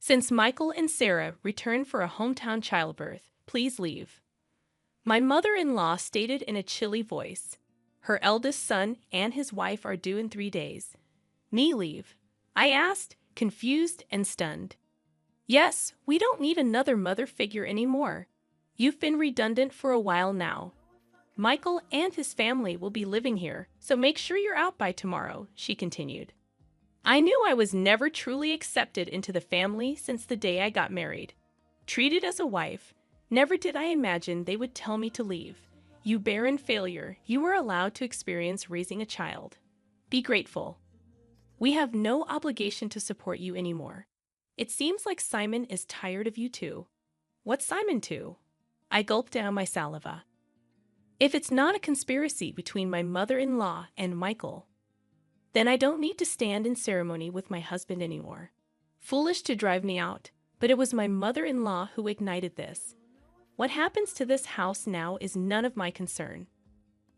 Since Michael and Sarah return for a hometown childbirth, please leave. My mother-in-law stated in a chilly voice. Her eldest son and his wife are due in 3 days. Me leave? I asked, confused and stunned. Yes, we don't need another mother figure anymore. You've been redundant for a while now. Michael and his family will be living here, so make sure you're out by tomorrow, she continued. I knew I was never truly accepted into the family since the day I got married. Treated as a wife, never did I imagine they would tell me to leave. You barren failure, you were allowed to experience raising a child. Be grateful. We have no obligation to support you anymore. It seems like Simon is tired of you too. What's Simon to? I gulped down my saliva. If it's not a conspiracy between my mother-in-law and Michael, then I don't need to stand in ceremony with my husband anymore. Foolish to drive me out, but it was my mother-in-law who ignited this. What happens to this house now is none of my concern.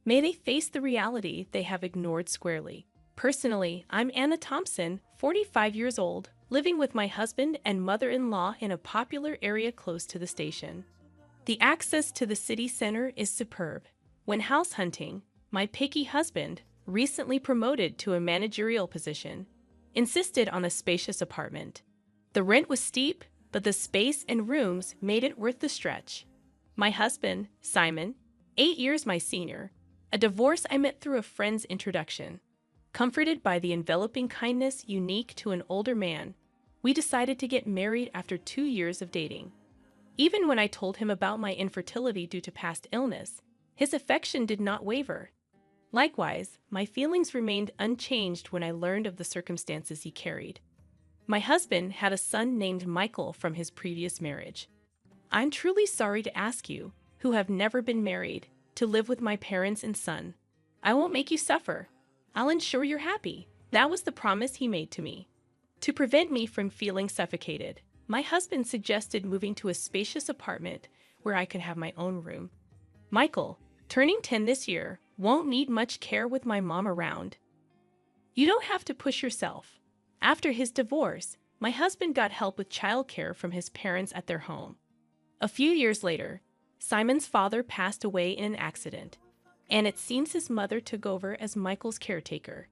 May they face the reality they have ignored squarely. Personally, I'm Anna Thompson, 45 years old, living with my husband and mother-in-law in a popular area close to the station. The access to the city center is superb. When house hunting, my picky husband, recently promoted to a managerial position, insisted on a spacious apartment. The rent was steep, but the space and rooms made it worth the stretch. My husband, Simon, 8 years my senior, a divorce I met through a friend's introduction. Comforted by the enveloping kindness unique to an older man, we decided to get married after 2 years of dating. Even when I told him about my infertility due to past illness, his affection did not waver. Likewise, my feelings remained unchanged when I learned of the circumstances he carried. My husband had a son named Michael from his previous marriage. I'm truly sorry to ask you, who have never been married, to live with my parents and son. I won't make you suffer. I'll ensure you're happy. That was the promise he made to me. To prevent me from feeling suffocated, my husband suggested moving to a spacious apartment where I could have my own room. Michael, turning 10 this year, won't need much care with my mom around. You don't have to push yourself. After his divorce, my husband got help with childcare from his parents at their home. A few years later, Simon's father passed away in an accident, and it seems his mother took over as Michael's caretaker.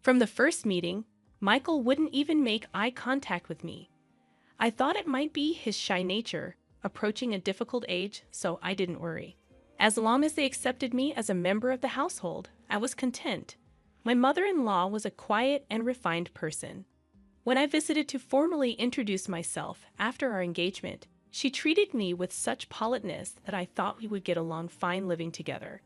From the first meeting, Michael wouldn't even make eye contact with me. I thought it might be his shy nature, approaching a difficult age, so I didn't worry. As long as they accepted me as a member of the household, I was content. My mother-in-law was a quiet and refined person. When I visited to formally introduce myself after our engagement, she treated me with such politeness that I thought we would get along fine living together.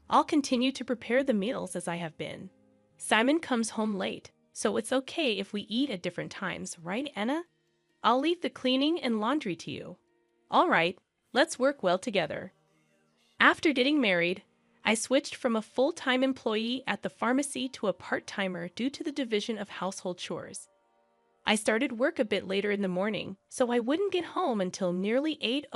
I'll continue to prepare the meals as I have been. Simon comes home late, so it's okay if we eat at different times, right, Anna? I'll leave the cleaning and laundry to you. All right, let's work well together. After getting married, I switched from a full-time employee at the pharmacy to a part-timer due to the division of household chores. I started work a bit later in the morning, so I wouldn't get home until nearly 8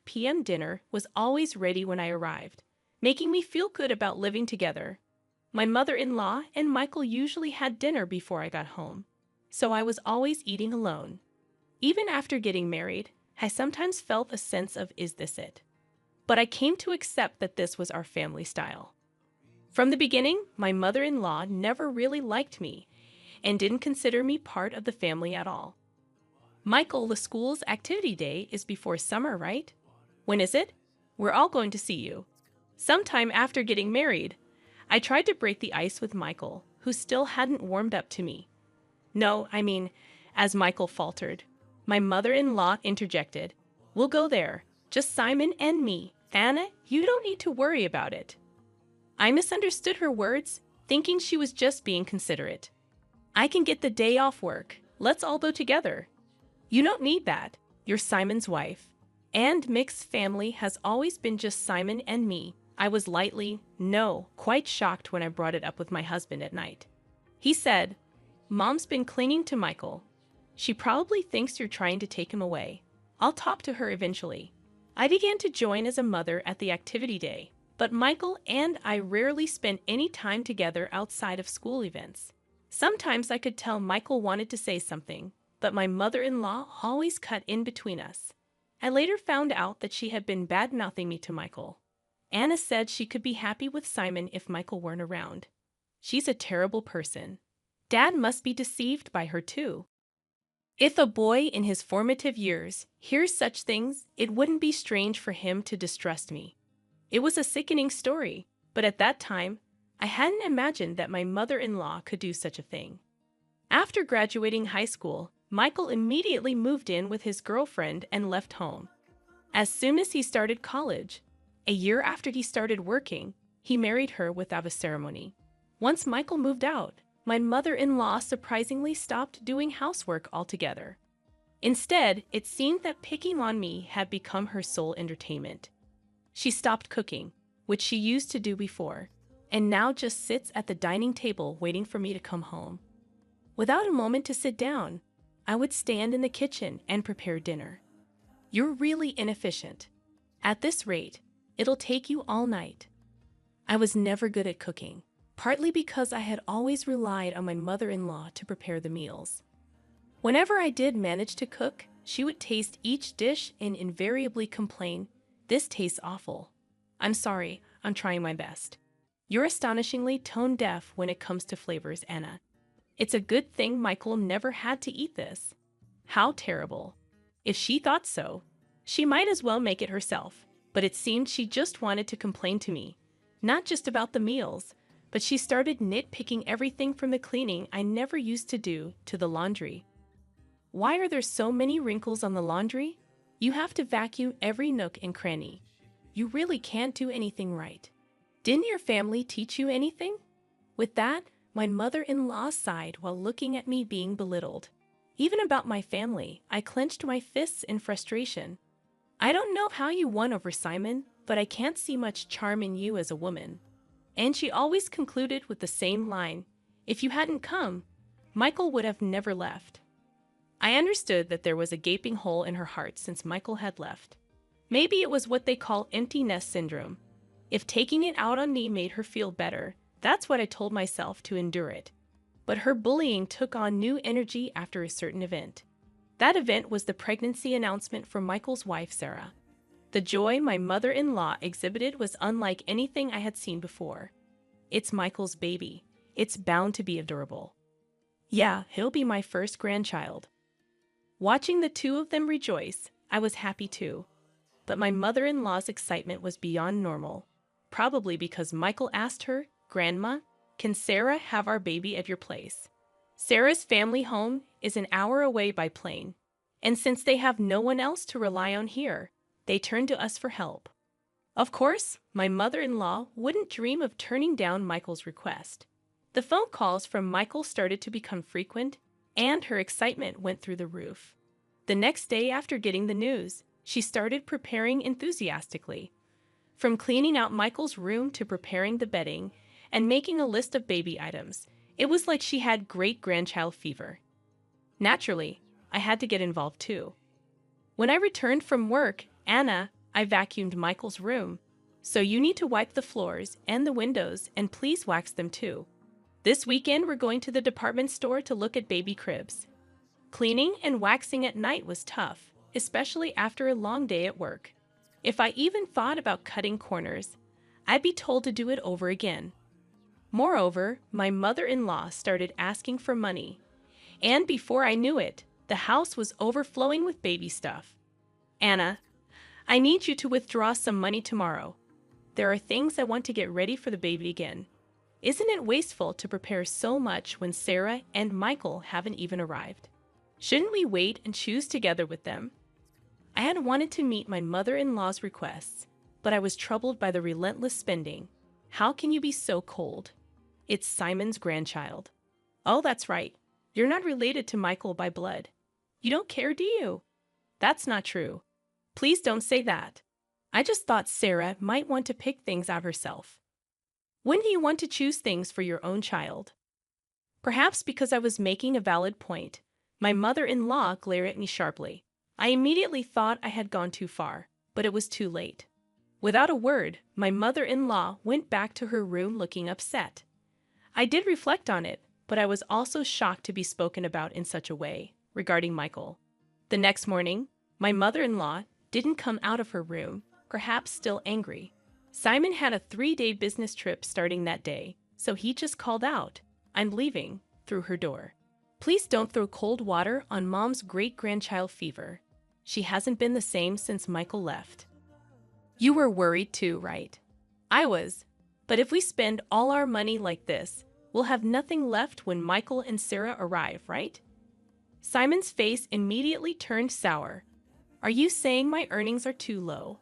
p.m. Dinner was always ready when I arrived, making me feel good about living together. My mother-in-law and Michael usually had dinner before I got home, so I was always eating alone. Even after getting married, I sometimes felt a sense of, is this it? But I came to accept that this was our family style. From the beginning, my mother-in-law never really liked me and didn't consider me part of the family at all. Michael, the school's activity day is before summer, right? When is it? We're all going to see you. Sometime after getting married, I tried to break the ice with Michael, who still hadn't warmed up to me. No, as Michael faltered, my mother-in-law interjected, we'll go there. Just Simon and me. Anna, you don't need to worry about it. I misunderstood her words, thinking she was just being considerate. I can get the day off work. Let's all go together. You don't need that. You're Simon's wife. And Mick's family has always been just Simon and me. I was quite shocked when I brought it up with my husband at night. He said, Mom's been clinging to Michael. She probably thinks you're trying to take him away. I'll talk to her eventually. I began to join as a mother at the activity day, but Michael and I rarely spent any time together outside of school events. Sometimes I could tell Michael wanted to say something, but my mother-in-law always cut in between us. I later found out that she had been bad-mouthing me to Michael. Anna said she could be happy with Simon if Michael weren't around. She's a terrible person. Dad must be deceived by her too. If a boy in his formative years hears such things, it wouldn't be strange for him to distrust me. It was a sickening story, but at that time, I hadn't imagined that my mother-in-law could do such a thing. After graduating high school, Michael immediately moved in with his girlfriend and left home. As soon as he started college, a year after he started working, he married her without a ceremony. Once Michael moved out, my mother-in-law surprisingly stopped doing housework altogether. Instead, it seemed that picking on me had become her sole entertainment. She stopped cooking, which she used to do before, and now just sits at the dining table waiting for me to come home. Without a moment to sit down, I would stand in the kitchen and prepare dinner. You're really inefficient. At this rate, it'll take you all night. I was never good at cooking, partly because I had always relied on my mother-in-law to prepare the meals. Whenever I did manage to cook, she would taste each dish and invariably complain, "This tastes awful. I'm sorry, I'm trying my best." You're astonishingly tone-deaf when it comes to flavors, Anna. It's a good thing Michael never had to eat this. How terrible. If she thought so, she might as well make it herself, but it seemed she just wanted to complain to me, not just about the meals, but she started nitpicking everything from the cleaning I never used to do to the laundry. Why are there so many wrinkles on the laundry? You have to vacuum every nook and cranny. You really can't do anything right. Didn't your family teach you anything? With that, my mother-in-law sighed while looking at me being belittled. Even about my family, I clenched my fists in frustration. I don't know how you won over Simon, but I can't see much charm in you as a woman. And she always concluded with the same line, "If you hadn't come, Michael would have never left." I understood that there was a gaping hole in her heart since Michael had left. Maybe it was what they call empty nest syndrome. If taking it out on me made her feel better, that's what I told myself to endure it. But her bullying took on new energy after a certain event. That event was the pregnancy announcement from Michael's wife, Sarah. The joy my mother-in-law exhibited was unlike anything I had seen before. It's Michael's baby. It's bound to be adorable. Yeah, he'll be my first grandchild. Watching the two of them rejoice, I was happy too. But my mother-in-law's excitement was beyond normal, probably because Michael asked her, "Grandma, can Sarah have our baby at your place?" Sarah's family home is an hour away by plane, and since they have no one else to rely on here, they turn to us for help. Of course, my mother-in-law wouldn't dream of turning down Michael's request. The phone calls from Michael started to become frequent, and her excitement went through the roof. The next day after getting the news, she started preparing enthusiastically. From cleaning out Michael's room to preparing the bedding and making a list of baby items, it was like she had great-grandchild fever. Naturally, I had to get involved too. When I returned from work, "Anna, I vacuumed Michael's room, so you need to wipe the floors and the windows and please wax them too. This weekend we're going to the department store to look at baby cribs." Cleaning and waxing at night was tough, especially after a long day at work. If I even thought about cutting corners, I'd be told to do it over again. Moreover, my mother-in-law started asking for money, and before I knew it, the house was overflowing with baby stuff. "Anna, I need you to withdraw some money tomorrow. There are things I want to get ready for the baby again. Isn't it wasteful to prepare so much when Sarah and Michael haven't even arrived? Shouldn't we wait and choose together with them?" I had wanted to meet my mother-in-law's requests, but I was troubled by the relentless spending. How can you be so cold? It's Simon's grandchild. Oh, that's right. You're not related to Michael by blood. You don't care, do you? That's not true. Please don't say that. I just thought Sarah might want to pick things out herself. Wouldn't you want to choose things for your own child? Perhaps because I was making a valid point, my mother-in-law glared at me sharply. I immediately thought I had gone too far, but it was too late. Without a word, my mother-in-law went back to her room looking upset. I did reflect on it, but I was also shocked to be spoken about in such a way. regarding Michael. The next morning, my mother-in-law didn't come out of her room, perhaps still angry. Simon had a 3-day business trip starting that day, so he just called out, "I'm leaving," through her door. Please don't throw cold water on Mom's great-grandchild fever. She hasn't been the same since Michael left. You were worried too, right? I was. But if we spend all our money like this, we'll have nothing left when Michael and Sarah arrive, right? Simon's face immediately turned sour. Are you saying my earnings are too low?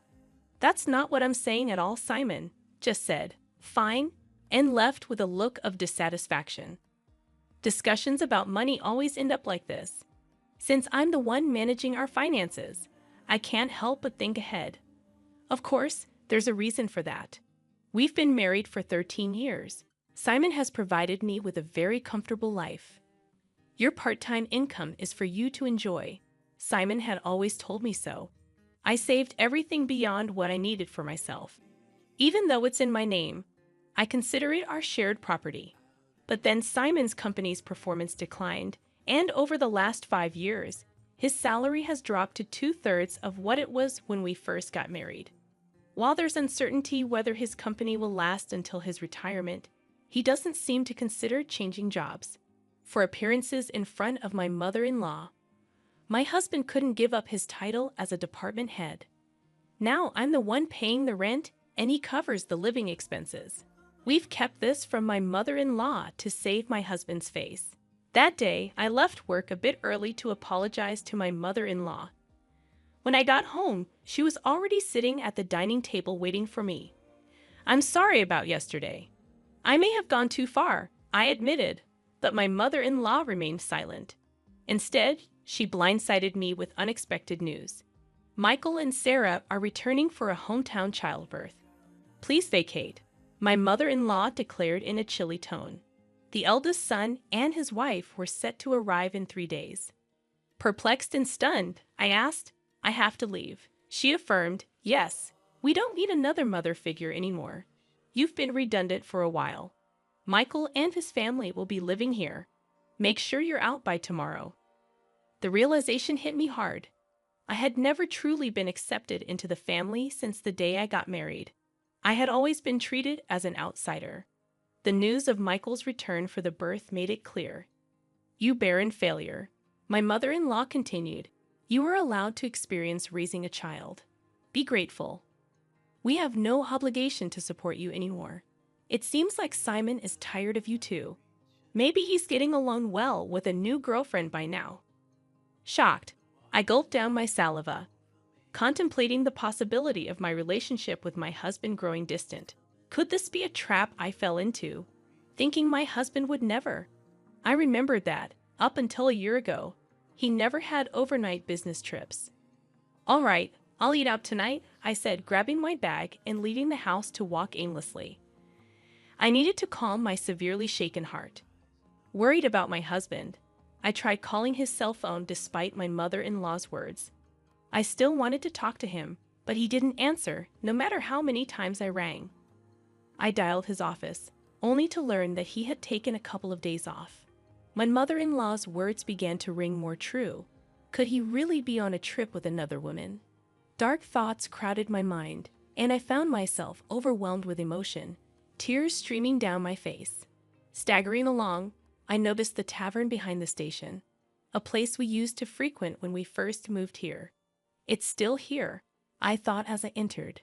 That's not what I'm saying at all, Simon just said, "Fine," and left with a look of dissatisfaction. Discussions about money always end up like this. Since I'm the one managing our finances, I can't help but think ahead. Of course, there's a reason for that. We've been married for 13 years. Simon has provided me with a very comfortable life. Your part-time income is for you to enjoy. Simon had always told me so. I saved everything beyond what I needed for myself. Even though it's in my name, I consider it our shared property. But then Simon's company's performance declined, and over the last 5 years, his salary has dropped to 2/3 of what it was when we first got married. While there's uncertainty whether his company will last until his retirement, he doesn't seem to consider changing jobs. For appearances in front of my mother-in-law, my husband couldn't give up his title as a department head. Now I'm the one paying the rent, and he covers the living expenses. We've kept this from my mother-in-law to save my husband's face. That day, I left work a bit early to apologize to my mother-in-law. When I got home, she was already sitting at the dining table waiting for me. "I'm sorry about yesterday. I may have gone too far," I admitted, but my mother-in-law remained silent. Instead, she blindsided me with unexpected news. Michael and Sarah are returning for a hometown childbirth. "Please vacate," my mother-in-law declared in a chilly tone. The eldest son and his wife were set to arrive in 3 days. Perplexed and stunned, I asked, "I have to leave." She affirmed, "Yes, we don't need another mother figure anymore. You've been redundant for a while. Michael and his family will be living here. Make sure you're out by tomorrow." The realization hit me hard. I had never truly been accepted into the family since the day I got married. I had always been treated as an outsider. The news of Michael's return for the birth made it clear. "You barren failure," my mother-in-law continued. "You are allowed to experience raising a child. Be grateful. We have no obligation to support you anymore. It seems like Simon is tired of you too. Maybe he's getting along well with a new girlfriend by now." Shocked, I gulped down my saliva, contemplating the possibility of my relationship with my husband growing distant. Could this be a trap I fell into, thinking my husband would never? I remembered that, up until a year ago, he never had overnight business trips. "All right, I'll eat out tonight," I said, grabbing my bag and leaving the house to walk aimlessly. I needed to calm my severely shaken heart. Worried about my husband, I tried calling his cell phone despite my mother-in-law's words. I still wanted to talk to him, but he didn't answer, no matter how many times I rang. I dialed his office, only to learn that he had taken a couple of days off. My mother-in-law's words began to ring more true. Could he really be on a trip with another woman? Dark thoughts crowded my mind, and I found myself overwhelmed with emotion, tears streaming down my face. Staggering along, I noticed the tavern behind the station, a place we used to frequent when we first moved here. "It's still here," I thought as I entered.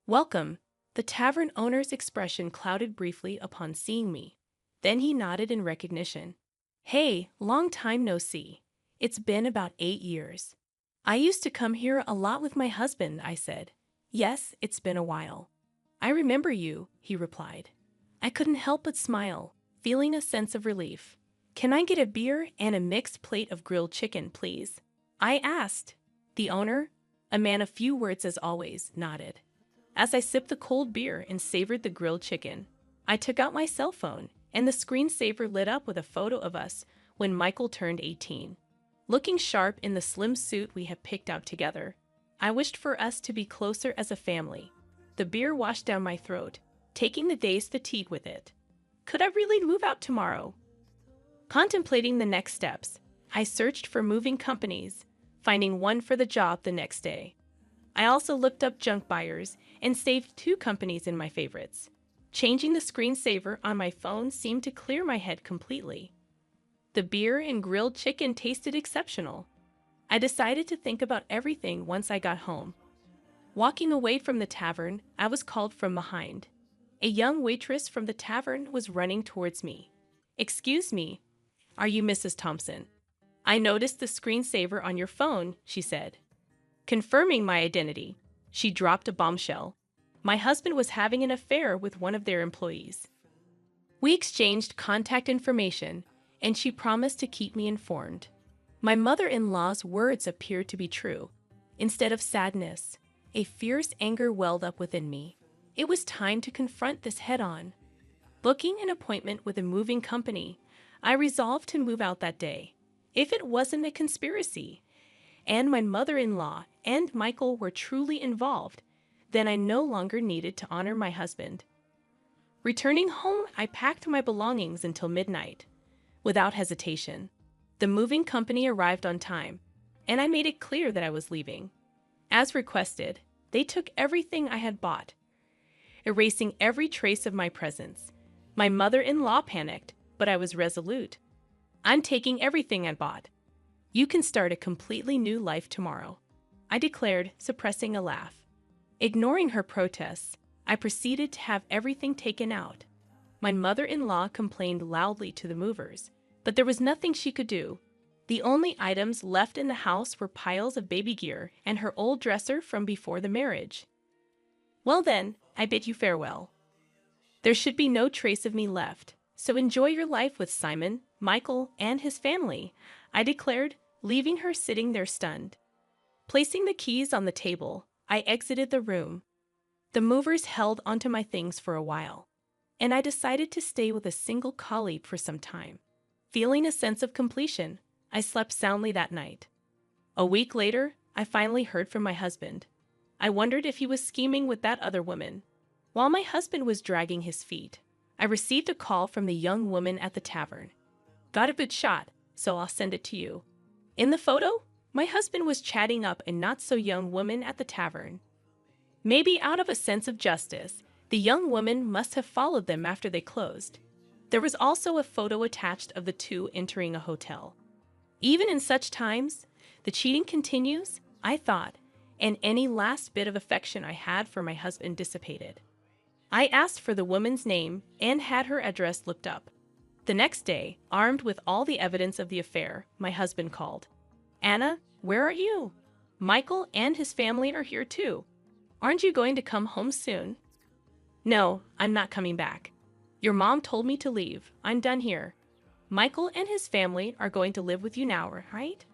"Welcome." The tavern owner's expression clouded briefly upon seeing me. Then he nodded in recognition. "Hey, long time no see. It's been about 8 years. I used to come here a lot with my husband," I said. "Yes, it's been a while." "I remember you," he replied. I couldn't help but smile, feeling a sense of relief. "Can I get a beer and a mixed plate of grilled chicken, please?" I asked. The owner, a man of few words as always, nodded. As I sipped the cold beer and savored the grilled chicken, I took out my cell phone, and the screensaver lit up with a photo of us when Michael turned 18. Looking sharp in the slim suit we had picked out together, I wished for us to be closer as a family. The beer washed down my throat, taking the day's fatigue with it. Could I really move out tomorrow? Contemplating the next steps, I searched for moving companies, finding one for the job the next day. I also looked up junk buyers and saved 2 companies in my favorites. Changing the screensaver on my phone seemed to clear my head completely. The beer and grilled chicken tasted exceptional. I decided to think about everything once I got home. Walking away from the tavern, I was called from behind. A young waitress from the tavern was running towards me. "Excuse me, are you Mrs. Thompson? I noticed the screensaver on your phone," she said. Confirming my identity, she dropped a bombshell. My husband was having an affair with one of their employees. We exchanged contact information, and she promised to keep me informed. My mother-in-law's words appeared to be true. Instead of sadness, a fierce anger welled up within me. It was time to confront this head-on. Booking an appointment with a moving company, I resolved to move out that day. If it wasn't a conspiracy, and my mother-in-law and Michael were truly involved, then I no longer needed to honor my husband. Returning home, I packed my belongings until midnight. Without hesitation, the moving company arrived on time, and I made it clear that I was leaving. As requested, they took everything I had bought, erasing every trace of my presence. My mother-in-law panicked, but I was resolute. "I'm taking everything I bought. You can start a completely new life tomorrow," I declared, suppressing a laugh. Ignoring her protests, I proceeded to have everything taken out. My mother-in-law complained loudly to the movers, but there was nothing she could do. The only items left in the house were piles of baby gear and her old dresser from before the marriage. "Well then, I bid you farewell. There should be no trace of me left, so enjoy your life with Simon, Michael, and his family," I declared, leaving her sitting there stunned. Placing the keys on the table, I exited the room. The movers held onto my things for a while, and I decided to stay with a single colleague for some time. Feeling a sense of completion, I slept soundly that night. A week later, I finally heard from my husband. I wondered if he was scheming with that other woman. While my husband was dragging his feet, I received a call from the young woman at the tavern. "Got a good shot, so I'll send it to you." In the photo, my husband was chatting up a not-so-young woman at the tavern. Maybe out of a sense of justice, the young woman must have followed them after they closed. There was also a photo attached of the 2 entering a hotel. Even in such times, the cheating continues, I thought, and any last bit of affection I had for my husband dissipated. I asked for the woman's name and had her address looked up. The next day, armed with all the evidence of the affair, my husband called. "Anna, where are you? Michael and his family are here too. Aren't you going to come home soon?" "No, I'm not coming back. Your mom told me to leave. I'm done here. Michael and his family are going to live with you now, right?"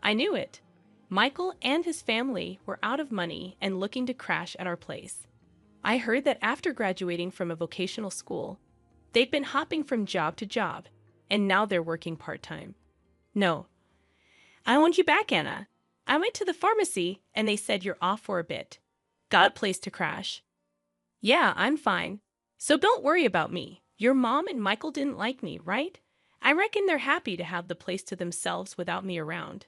I knew it. Michael and his family were out of money and looking to crash at our place. I heard that after graduating from a vocational school, they'd been hopping from job to job, and now they're working part-time. "No. I want you back, Anna. I went to the pharmacy, and they said you're off for a bit. Got a place to crash." "Yeah, I'm fine. So don't worry about me. Your mom and Michael didn't like me, right? I reckon they're happy to have the place to themselves without me around."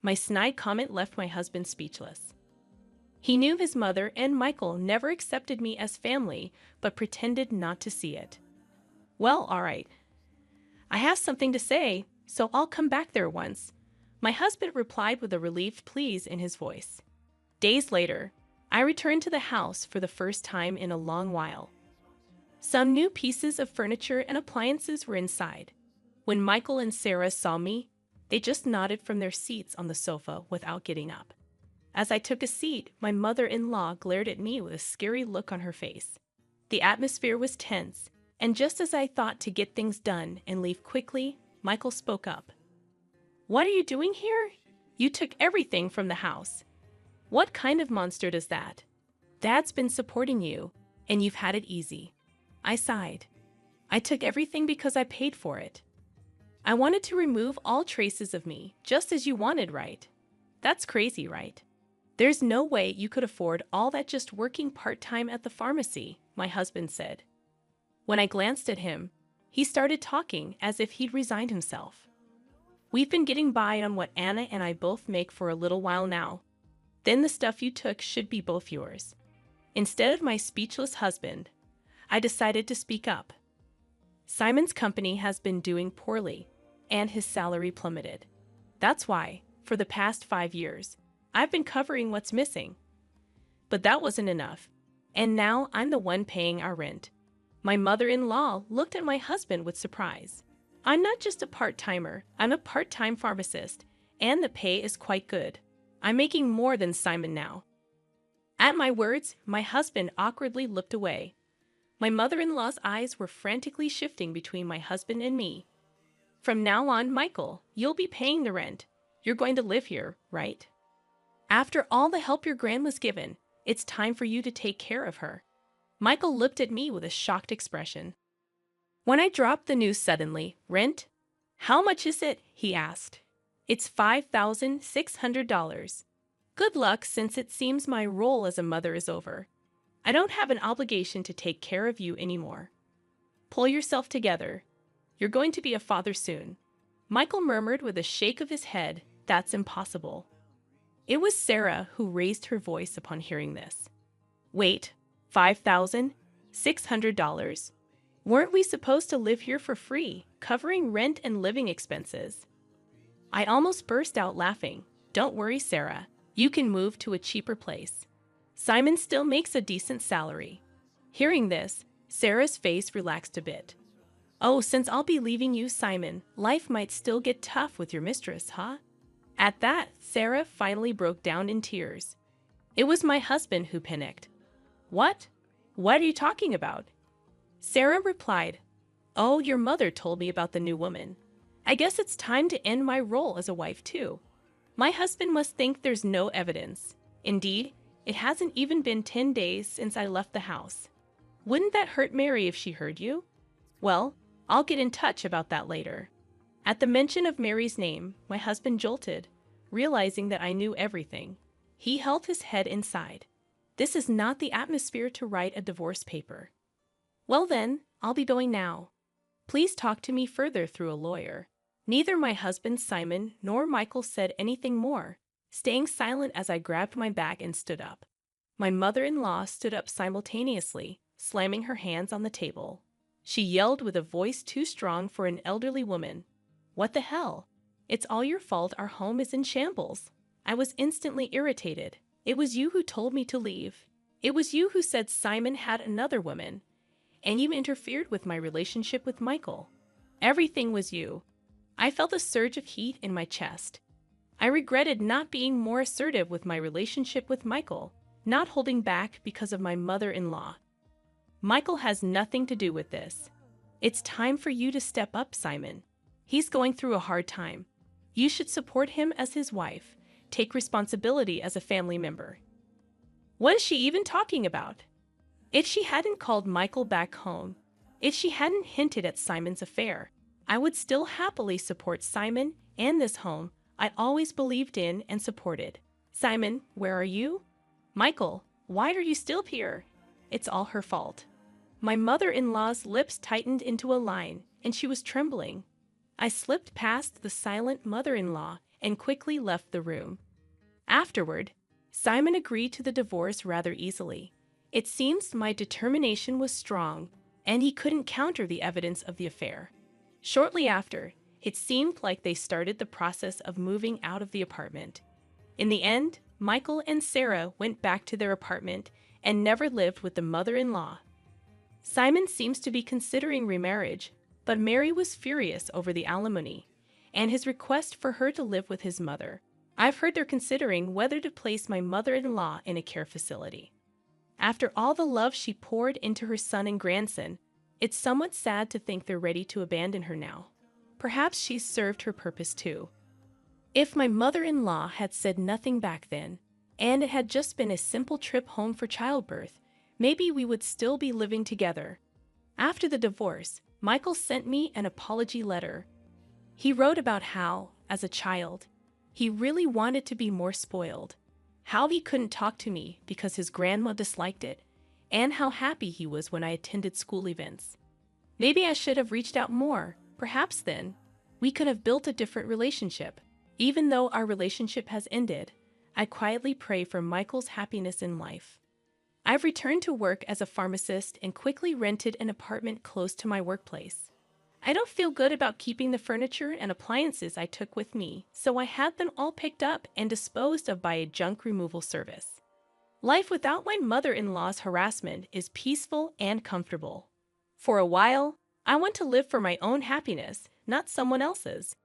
My snide comment left my husband speechless. He knew his mother and Michael never accepted me as family, but pretended not to see it. "Well, all right. I have something to say, so I'll come back there once," my husband replied with a relieved please in his voice. Days later, I returned to the house for the first time in a long while. Some new pieces of furniture and appliances were inside. When Michael and Sarah saw me, they just nodded from their seats on the sofa without getting up. As I took a seat, my mother-in-law glared at me with a scary look on her face. The atmosphere was tense, and just as I thought to get things done and leave quickly, Michael spoke up. "What are you doing here? You took everything from the house. What kind of monster does that? Dad's been supporting you, and you've had it easy." I sighed. "I took everything because I paid for it. I wanted to remove all traces of me, just as you wanted, right? That's crazy, right? There's no way you could afford all that just working part-time at the pharmacy," my husband said. When I glanced at him, he started talking as if he'd resigned himself. We've been getting by on what Anna and I both make for a little while now. Then the stuff you took should be both yours." Instead of my speechless husband, I decided to speak up. "Simon's company has been doing poorly, and his salary plummeted. That's why, for the past 5 years, I've been covering what's missing. But that wasn't enough, and now I'm the one paying our rent." My mother-in-law looked at my husband with surprise. "I'm not just a part-timer, I'm a part-time pharmacist, and the pay is quite good. I'm making more than Simon now." At my words, my husband awkwardly looked away. My mother-in-law's eyes were frantically shifting between my husband and me. "From now on, Michael, you'll be paying the rent. You're going to live here, right? After all the help your grandma's given, it's time for you to take care of her." Michael looked at me with a shocked expression. When I dropped the news suddenly, "Rent? How much is it?" he asked. "It's $5,600. Good luck, since it seems my role as a mother is over. I don't have an obligation to take care of you anymore. Pull yourself together. You're going to be a father soon." Michael murmured with a shake of his head, "That's impossible." It was Sarah who raised her voice upon hearing this. "Wait, $5,600? Weren't we supposed to live here for free, covering rent and living expenses?" I almost burst out laughing. "Don't worry, Sarah. You can move to a cheaper place. Simon still makes a decent salary." Hearing this, Sarah's face relaxed a bit. "Oh, since I'll be leaving you, Simon, life might still get tough with your mistress, huh?" At that, Sarah finally broke down in tears. It was my husband who panicked. "What? What are you talking about?" Sarah replied, "Oh, your mother told me about the new woman. I guess it's time to end my role as a wife too. My husband must think there's no evidence. Indeed, it hasn't even been 10 days since I left the house. Wouldn't that hurt Mary if she heard you? Well, I'll get in touch about that later." At the mention of Mary's name, my husband jolted, realizing that I knew everything. He held his head inside. This is not the atmosphere to write a divorce paper. "Well then, I'll be going now. Please talk to me further through a lawyer." Neither my husband Simon nor Michael said anything more, staying silent as I grabbed my bag and stood up. My mother-in-law stood up simultaneously, slamming her hands on the table. She yelled with a voice too strong for an elderly woman, "What the hell? It's all your fault our home is in shambles." I was instantly irritated. "It was you who told me to leave. It was you who said Simon had another woman. And you interfered with my relationship with Michael. Everything was you." I felt a surge of heat in my chest. I regretted not being more assertive with my relationship with Michael, not holding back because of my mother-in-law. "Michael has nothing to do with this. It's time for you to step up, Simon. He's going through a hard time. You should support him as his wife, take responsibility as a family member." What is she even talking about? If she hadn't called Michael back home, if she hadn't hinted at Simon's affair, I would still happily support Simon and this home I always believed in and supported. "Simon, where are you? Michael, why are you still here?" It's all her fault. My mother-in-law's lips tightened into a line, and she was trembling. I slipped past the silent mother-in-law and quickly left the room. Afterward, Simon agreed to the divorce rather easily. It seems my determination was strong, and he couldn't counter the evidence of the affair. Shortly after, it seemed like they started the process of moving out of the apartment. In the end, Michael and Sarah went back to their apartment and never lived with the mother-in-law. Simon seems to be considering remarriage, but Mary was furious over the alimony and his request for her to live with his mother. I've heard they're considering whether to place my mother-in-law in a care facility. After all the love she poured into her son and grandson, it's somewhat sad to think they're ready to abandon her now. Perhaps she's served her purpose too. If my mother-in-law had said nothing back then, and it had just been a simple trip home for childbirth, maybe we would still be living together. After the divorce, Michael sent me an apology letter. He wrote about how, as a child, he really wanted to be more spoiled, how he couldn't talk to me because his grandma disliked it, and how happy he was when I attended school events. Maybe I should have reached out more, perhaps then. We could have built a different relationship. Even though our relationship has ended, I quietly pray for Michael's happiness in life. I've returned to work as a pharmacist and quickly rented an apartment close to my workplace. I don't feel good about keeping the furniture and appliances I took with me, so I had them all picked up and disposed of by a junk removal service. Life without my mother-in-law's harassment is peaceful and comfortable. For a while, I want to live for my own happiness, not someone else's.